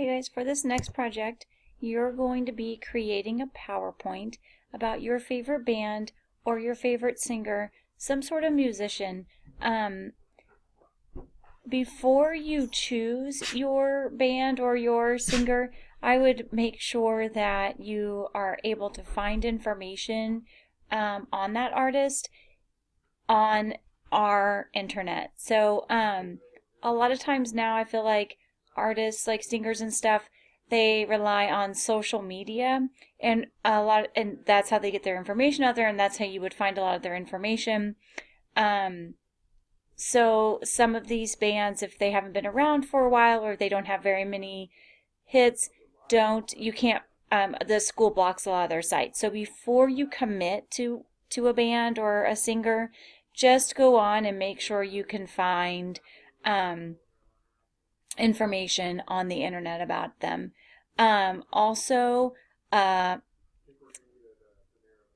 Hey guys, for this next project, you're going to be creating a PowerPoint about your favorite band or your favorite singer, some sort of musician. Before you choose your band or your singer, I would make sure that you are able to find information on that artist on our internet. So a lot of times now I feel like artists, like singers and stuff, they rely on social media and that's how they get their information out there, and that's how you would find a lot of their information. Um, so some of these bands, if they haven't been around for a while or they don't have very many hits, you can't the school blocks a lot of their sites. So before you commit to a band or a singer, just go on and make sure you can find information on the internet about them. Also,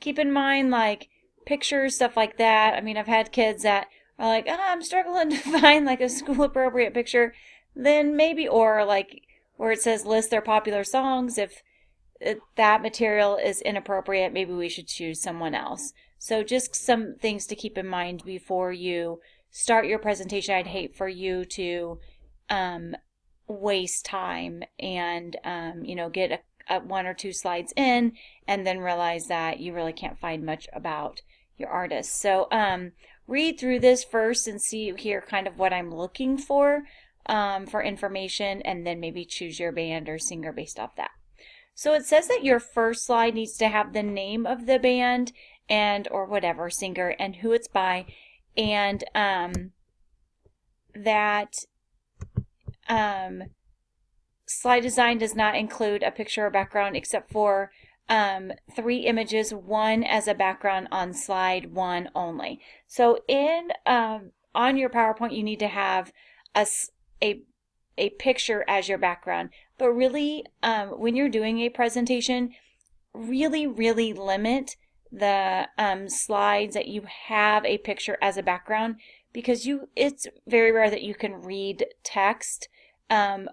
keep in mind like pictures, stuff like that. I mean, I've had kids that are like, oh, I'm struggling to find like a school appropriate picture. Then maybe, or like where it says list their popular songs, if that material is inappropriate, maybe we should choose someone else. So just some things to keep in mind before you start your presentation. I'd hate for you to waste time and get one or two slides in and then realize that you really can't find much about your artist. So read through this first and see here kind of what I'm looking for information, and then maybe choose your band or singer based off that. So it says that your first slide needs to have the name of the band and or whatever singer and who it's by, and that slide design does not include a picture or background except for 3 images, one as a background on slide 1 only. So on your PowerPoint you need to have a picture as your background, but really when you're doing a presentation, really limit the slides that you have a picture as a background, because it's very rare that you can read text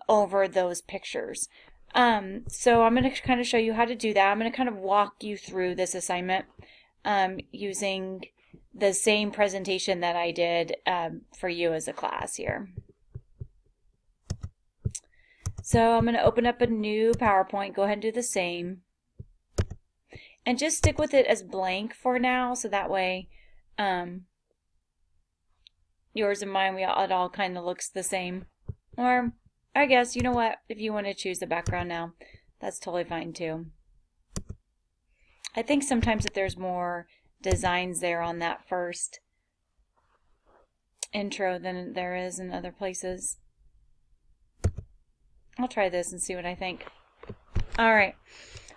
over those pictures. So I'm going to kind of show you how to do that. I'm going to kind of walk you through this assignment using the same presentation that I did for you as a class here. So I'm going to open up a new PowerPoint, go ahead and do the same. And just stick with it as blank for now, so that way yours and mine, it all kind of looks the same. Or I guess, you know what, if you want to choose the background now, that's totally fine too. I think sometimes if there's more designs there on that first intro than there is in other places. I'll try this and see what I think. Alright,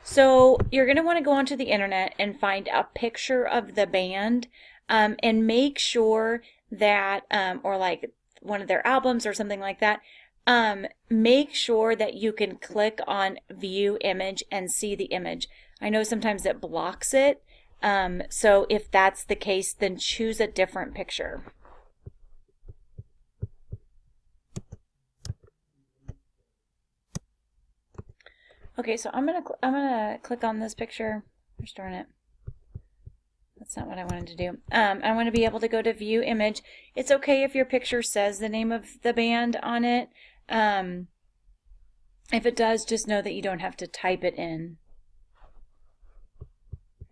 so you're going to want to go onto the internet and find a picture of the band and make sure that, or like one of their albums or something like that, make sure that you can click on view image and see the image. I know sometimes it blocks it, so if that's the case, then choose a different picture. Okay, so I'm gonna click on this picture. Restoring it. That's not what I wanted to do. I want to be able to go to view image. It's okay if your picture says the name of the band on it. If it does, just know that you don't have to type it in.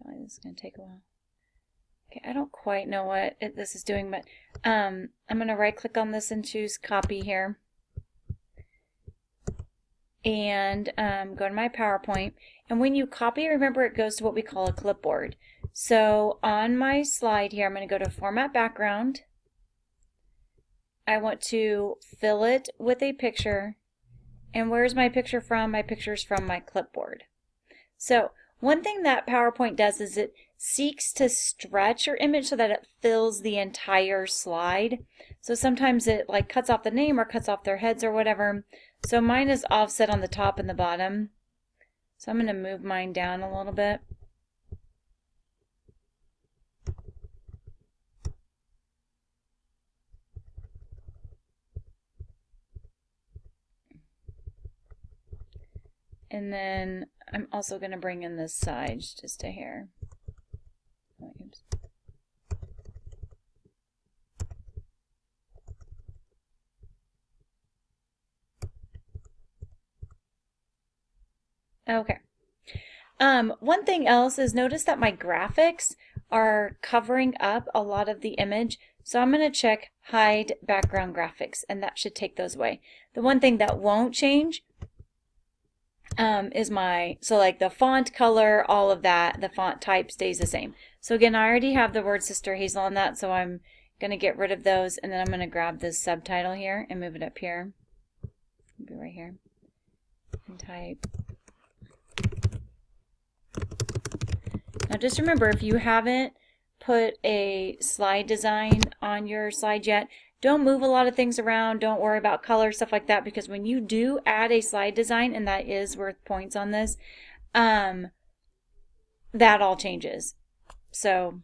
Probably this is going to take a while. Okay, I don't quite know what this is doing, but I'm going to right click on this and choose copy here. And go to my PowerPoint. And when you copy, remember it goes to what we call a clipboard. So on my slide here, I'm going to go to Format Background. I want to fill it with a picture. And where's my picture from? My picture's from my clipboard. So one thing that PowerPoint does is it seeks to stretch your image so that it fills the entire slide. So sometimes it like cuts off the name or cuts off their heads or whatever. So mine is offset on the top and the bottom. So I'm going to move mine down a little bit. And then I'm also going to bring in this side just a hair. Oops. Okay. One thing else is notice that my graphics are covering up a lot of the image. So I'm going to check hide background graphics, and that should take those away. The one thing that won't change is so like the font color, all of that, the font type stays the same. So again, I already have the word Sister Hazel on that, so I'm going to get rid of those, and then I'm going to grab this subtitle here and move it up here. Be right here. And type. Now just remember, if you haven't put a slide design on your slide yet, don't move a lot of things around. Don't worry about color, stuff like that, because when you do add a slide design, and that is worth points on this, that all changes. So,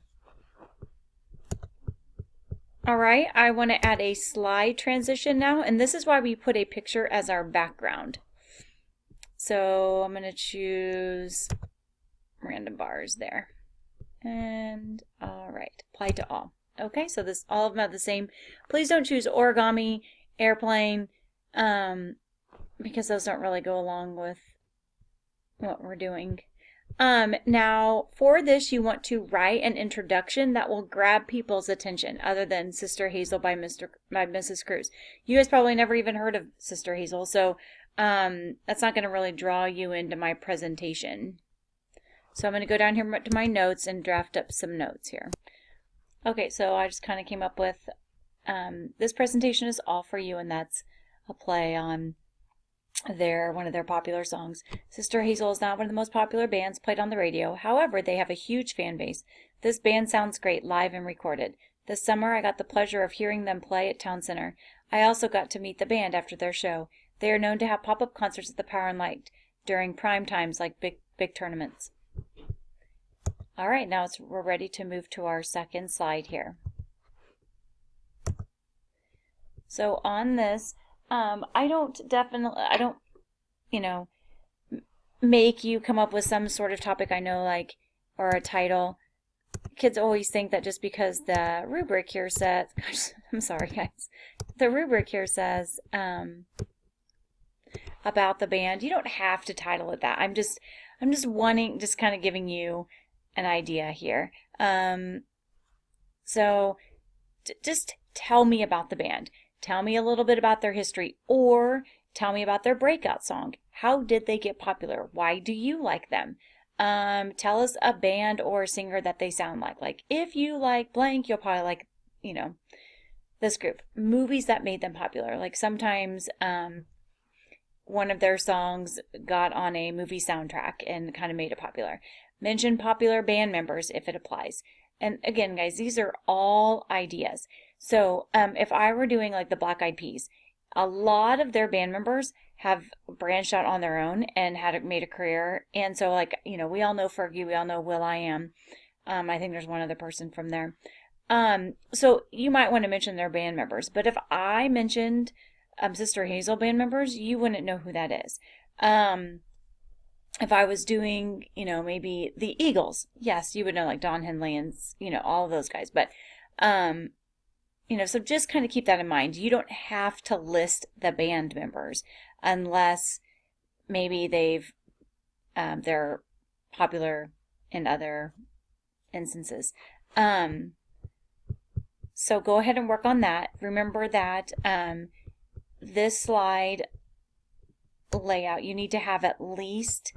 all right, I want to add a slide transition now, and this is why we put a picture as our background. So I'm going to choose random bars there. And all right, apply to all. Okay, so this all of them have the same. Please don't choose origami, airplane, because those don't really go along with what we're doing. Now for this, you want to write an introduction that will grab people's attention, other than Sister Hazel by Mrs. Cruz. You guys probably never even heard of Sister Hazel, so that's not going to really draw you into my presentation. So I'm going to go down here to my notes and draft up some notes here. Okay, so I just kind of came up with, this presentation is all for you, and that's a play on one of their popular songs. Sister Hazel is not one of the most popular bands played on the radio. However, they have a huge fan base. This band sounds great live and recorded. This summer, I got the pleasure of hearing them play at Town Center. I also got to meet the band after their show. They are known to have pop-up concerts at the Power and Light during prime times like big tournaments. All right, now we're ready to move to our second slide here. So on this, I don't, make you come up with some sort of topic I know, like, or a title. Kids always think that just because the rubric here says, gosh, I'm sorry guys, the rubric here says about the band, you don't have to title it that. I'm just kind of giving you an idea here. So just tell me about the band. Tell me a little bit about their history, or tell me about their breakout song. How did they get popular? Why do you like them? Tell us a band or a singer that they sound like. Like, if you like blank, you'll probably like, this group. Movies that made them popular. Like sometimes one of their songs got on a movie soundtrack and kind of made it popular. Mention popular band members if it applies. And again, guys, these are all ideas. So if I were doing like the Black Eyed Peas, a lot of their band members have branched out on their own and made a career. And so, like, we all know Fergie, we all know will.i.am. I think there's one other person from there. So you might want to mention their band members. But if I mentioned Sister Hazel band members, you wouldn't know who that is. If I was doing, maybe the Eagles, yes, you would know like Don Henley and, all of those guys. But, so just kind of keep that in mind. You don't have to list the band members unless maybe they're popular in other instances. So go ahead and work on that. Remember that this slide layout, you need to have at least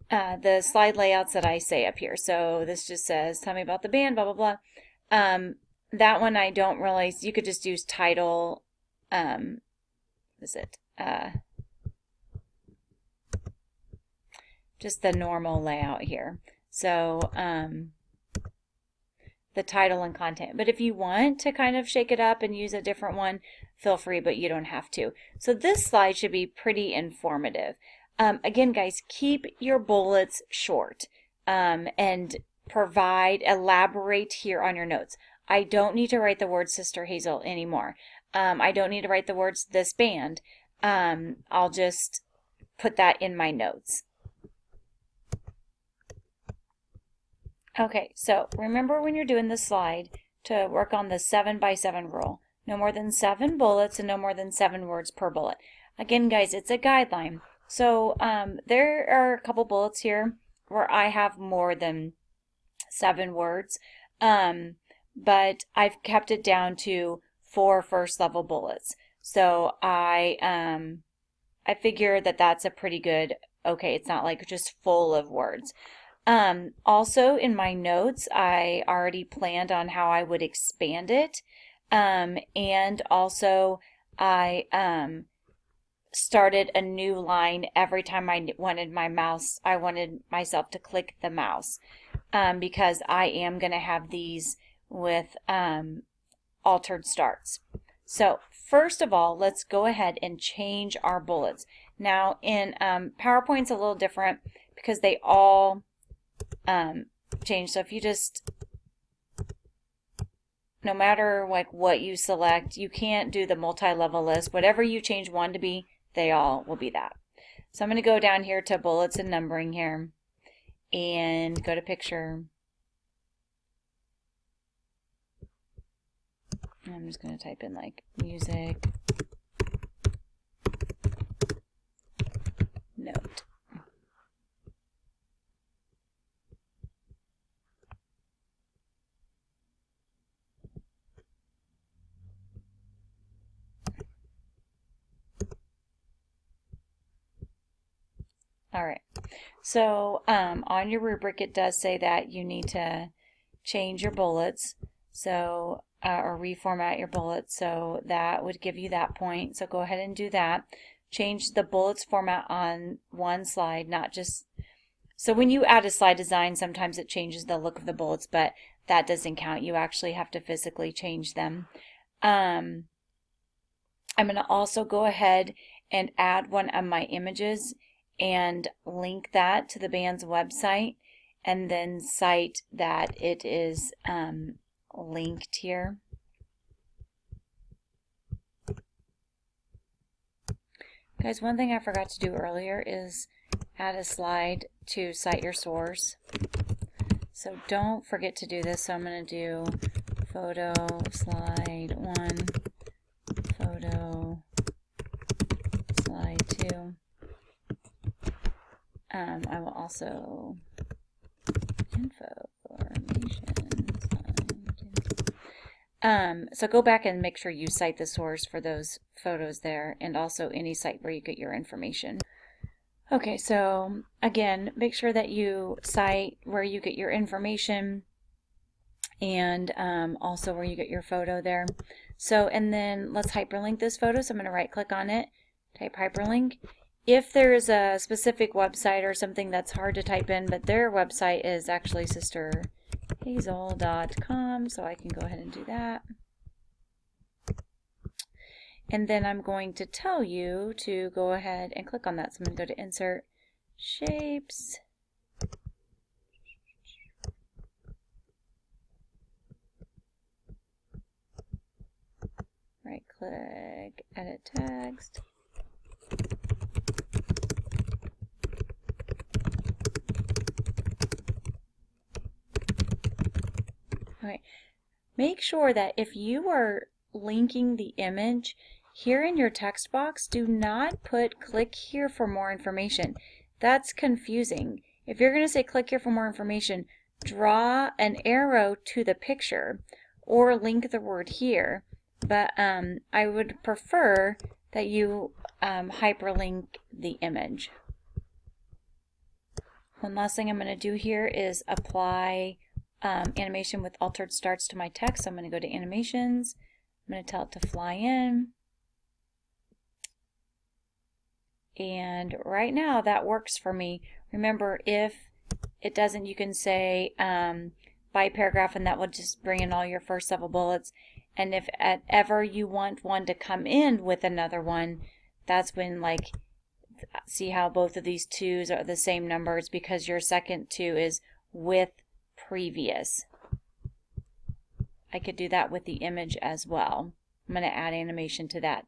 the slide layouts that I say up here. So this just says, tell me about the band, blah, blah, blah. That one I don't realize, you could just use title, just the normal layout here. So the title and content. But if you want to kind of shake it up and use a different one, feel free, but you don't have to. So this slide should be pretty informative. Again, guys, keep your bullets short and elaborate here on your notes. I don't need to write the word Sister Hazel anymore. I don't need to write the words this band. I'll just put that in my notes. Okay, so remember when you're doing the slide to work on the 7 by 7 rule. No more than 7 bullets and no more than 7 words per bullet. Again, guys, it's a guideline. So there are a couple bullets here where I have more than 7 words, but I've kept it down to 4 first level bullets. So I figure that that's a pretty good, okay, it's not like just full of words. Also in my notes, I already planned on how I would expand it. And also I started a new line every time I wanted myself to click the mouse, because I am going to have these with altered starts. So first of all, let's go ahead and change our bullets. Now in PowerPoint's a little different because they all change. So if you just, no matter like what you select, you can't do the multi-level list. Whatever you change one to be, they all will be that. So I'm going to go down here to bullets and numbering here and go to picture. I'm just going to type in like music note. All right, so on your rubric it does say that you need to change your bullets, so or reformat your bullets, so that would give you that point. So go ahead and do that. Change the bullets format on one slide, not just, so when you add a slide design, sometimes it changes the look of the bullets, but that doesn't count. You actually have to physically change them. I'm going to also go ahead and add one of my images and link that to the band's website, and then cite that it is linked here. Guys, one thing I forgot to do earlier is add a slide to cite your source. So don't forget to do this. So I'm going to do photo slide 1, photo slide 2. I will also so go back and make sure you cite the source for those photos there, and also any site where you get your information. Okay, so again, make sure that you cite where you get your information, and also where you get your photo there. So, and then let's hyperlink this photo. So I'm going to right click on it, type hyperlink. If there's a specific website or something that's hard to type in, but their website is actually sisterhazel.com, so I can go ahead and do that. And then I'm going to tell you to go ahead and click on that. So I'm going to go to Insert, Shapes, right click, Edit Text. Okay. Make sure that if you are linking the image, here in your text box, do not put click here for more information. That's confusing. If you're going to say click here for more information, draw an arrow to the picture or link the word here. But I would prefer that you hyperlink the image. One last thing I'm going to do here is apply animation with altered starts to my text. So I'm going to go to animations. I'm going to tell it to fly in. And right now that works for me. Remember, if it doesn't, you can say by paragraph, and that will just bring in all your first level bullets. And if ever you want one to come in with another one, that's when, like, see how both of these twos are the same numbers, because your second two is with previous. I could do that with the image as well. I'm going to add animation to that